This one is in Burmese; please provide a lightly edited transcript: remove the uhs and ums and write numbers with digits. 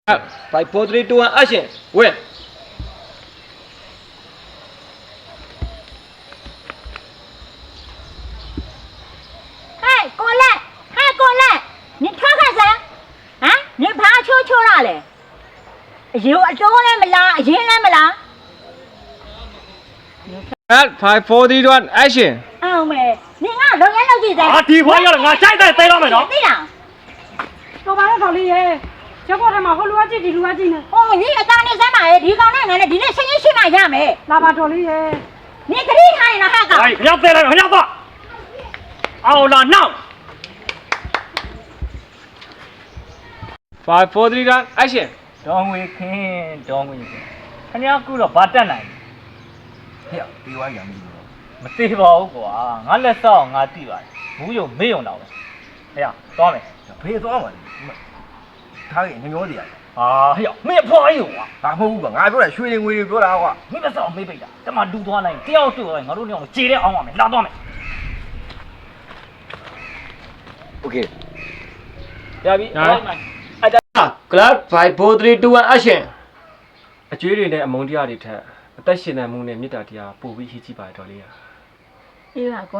5 4 3 2 1 action ဝင် 你看看噻，啊，你爬秋了嘞？有中来没啦？人来没啦？ 5 4 3 2 1 action 啊喂，你俺老眼老几在？ဒီခွာရတော့ငါကြိုက်တဲ့သိတော့မယ်နော် 对啦。 တော်ပါတော့တော်လေးရဲ့ကျောက်ပေါ်ထဲမှာဟိုလူအကြည့်ဒီလူအကြည့်နဲ့ 哦，你当你什么？你讲那个嘞，你那生意去哪家没？ လာပါတော်လေးရဲ့ 你可以看了还 ဟို 讲？ င်ခရောက်သေးတယ်ခရောက်တော့အောင်လာနောက် 5 4 3 2 1 action ဒေါငွေခင်းဒေါငွေခင်းခင်ဗျားကူတော့ဘာတက်နိုင် ဟဲ့ဒီဝိုင်းရံပြီတော့ မသေးပါဘူးကွာငါလက်ဆောက်ငါတိပါတယ်ဘူးယုံမေ့ုံတော့ပဲဟဲ့သွားမယ် ဖေးသွားမှာထားရင်ငမျောစီရ ဟာဟဲ့မေ့ဖွားယူကွာ ဒါမဟုတ်ဘူးကွာငါပြောတာရွှေတွေငွေတွေပြောတာကွာ မိမဆောက်မေ့ပိတ်တာတမလူသွားနိုင်တယောက်တွေ့ရင်ငါတို့ညောင်ကြေတဲ့အောင်ပါမယ်လာသွားမယ် โอเค ရပြီclub 5 4 3 2 1 action အကျွေးတွေနဲ့အမုန်းတရားတွေထက်အသက်ရှင်နေမှုနဲ့မေတ္တာတရားပို့ပြီးရှိကြည့်ပါတယ်တော်လေးရ 对啦，乖。